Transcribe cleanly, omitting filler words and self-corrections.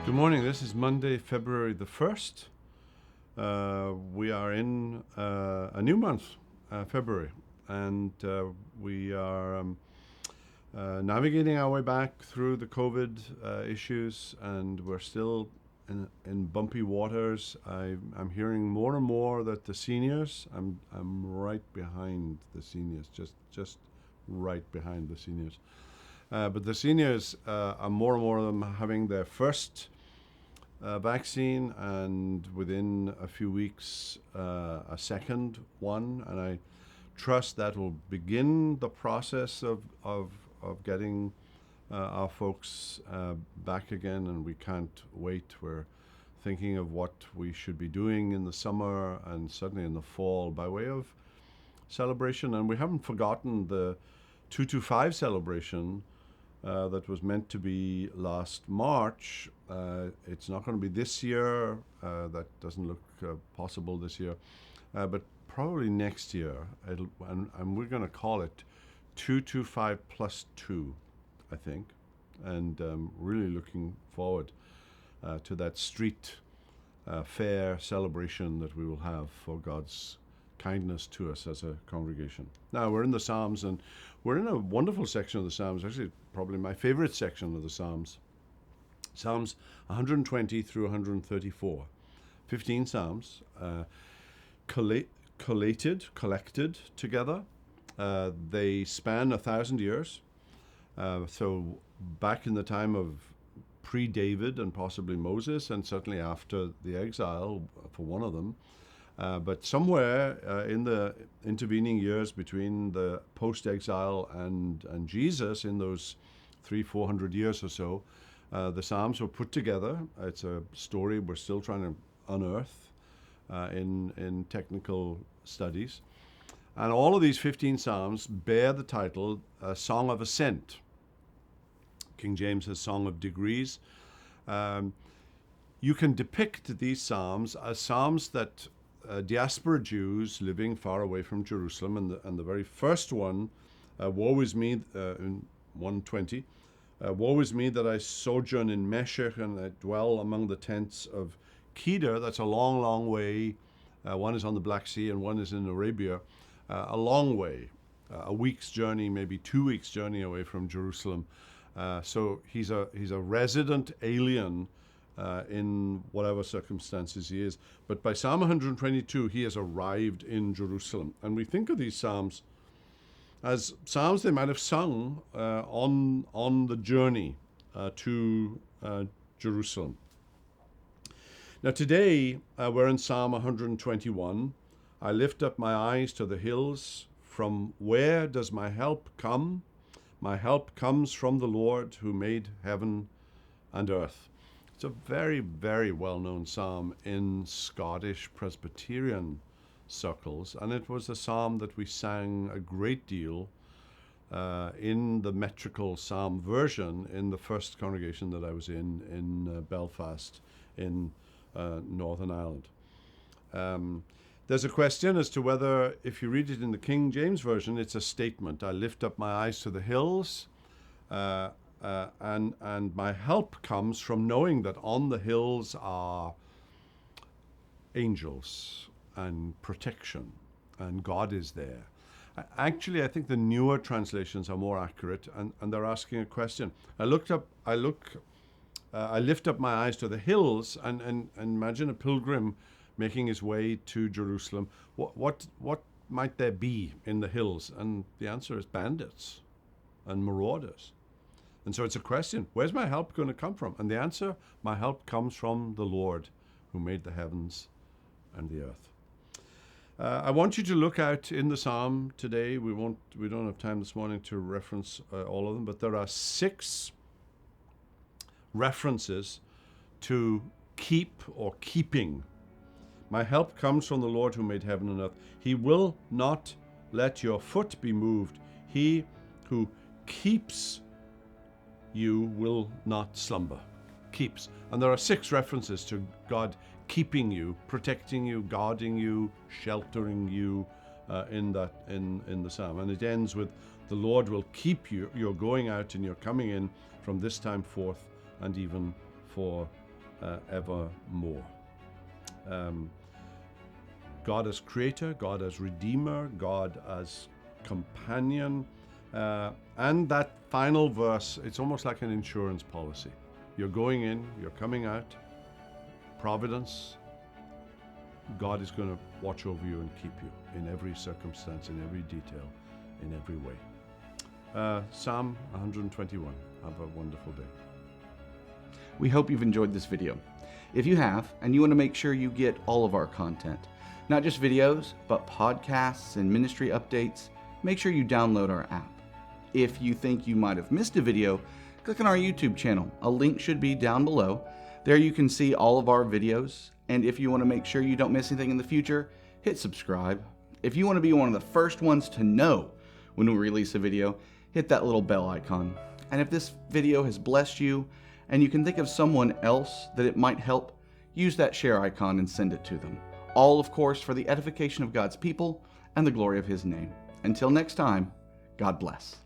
Good morning. This is Monday, February the 1st. We are in a new month, February, and we are navigating our way back through the COVID issues, and we're still in bumpy waters. I'm hearing more and more that the seniors, I'm right behind the seniors, just right behind the seniors. But the seniors are more and more of them having their first vaccine, and within a few weeks a second one, and I trust that will begin the process of getting our folks back again, and we can't wait. We're thinking of what we should be doing in the summer and certainly in the fall by way of celebration, and we haven't forgotten the 225 celebration that was meant to be last March. It's not going to be this year. That doesn't look possible this year, but probably next year. And we're going to call it 225 plus 2, I think. And really looking forward to that street fair celebration that we will have for God's kindness to us as a congregation. Now, we're in the Psalms, and we're in a wonderful section of the Psalms, actually probably my favorite section of the Psalms. Psalms 120 through 134. 15 Psalms collected together. They span 1,000 years. So back in the time of pre-David and possibly Moses, and certainly after the exile for one of them. But somewhere in the intervening years between the post-exile and Jesus, in those 300-400 years or so, the Psalms were put together. It's a story we're still trying to unearth in technical studies. And all of these 15 Psalms bear the title Song of Ascent. King James has Song of Degrees. You can depict these Psalms as Psalms that diaspora Jews living far away from Jerusalem, and the very first one, woe is me, in 120, woe is me that I sojourn in Meshech and I dwell among the tents of Kedar. That's a long, long way. One is on the Black Sea and one is in Arabia. A long way, a week's journey, maybe 2 weeks' journey away from Jerusalem. So he's a resident alien in whatever circumstances he is. But by Psalm 122, he has arrived in Jerusalem. And we think of these Psalms as Psalms they might have sung on the journey to Jerusalem. Now today, we're in Psalm 121. I lift up my eyes to the hills. From where does my help come? My help comes from the Lord who made heaven and earth. It's a very, very well-known psalm in Scottish Presbyterian circles, and it was a psalm that we sang a great deal in the metrical psalm version in the first congregation that I was in Belfast in Northern Ireland. There's a question as to whether, if you read it in the King James Version, it's a statement. I lift up my eyes to the hills, and my help comes from knowing that on the hills are angels and protection, and God is there. Actually, I think the newer translations are more accurate, and they're asking a question. I lift up my eyes to the hills, and imagine a pilgrim making his way to Jerusalem. What might there be in the hills? And the answer is bandits and marauders. And so it's a question, where's my help going to come from? And the answer, my help comes from the Lord who made the heavens and the earth. I want you to look out in the psalm today. We don't have time this morning to reference all of them, but there are 6 references to keep or keeping. My help comes from the Lord who made heaven and earth. He will not let your foot be moved. He who keeps you will not slumber. Keeps. And there are 6 references to God keeping you, protecting you, guarding you, sheltering you in the psalm. And it ends with, the Lord will keep you, your going out and your coming in from this time forth and even evermore. God as creator, God as redeemer, God as companion. And that final verse, it's almost like an insurance policy. You're going in, you're coming out, providence. God is going to watch over you and keep you in every circumstance, in every detail, in every way. Psalm 121. Have a wonderful day. We hope you've enjoyed this video. If you have, and you want to make sure you get all of our content, not just videos, but podcasts and ministry updates, make sure you download our app. If you think you might have missed a video, click on our YouTube channel. A link should be down below. There you can see all of our videos. And if you want to make sure you don't miss anything in the future, hit subscribe. If you want to be one of the first ones to know when we release a video, hit that little bell icon. And if this video has blessed you and you can think of someone else that it might help, use that share icon and send it to them. All, of course, for the edification of God's people and the glory of His name. Until next time, God bless.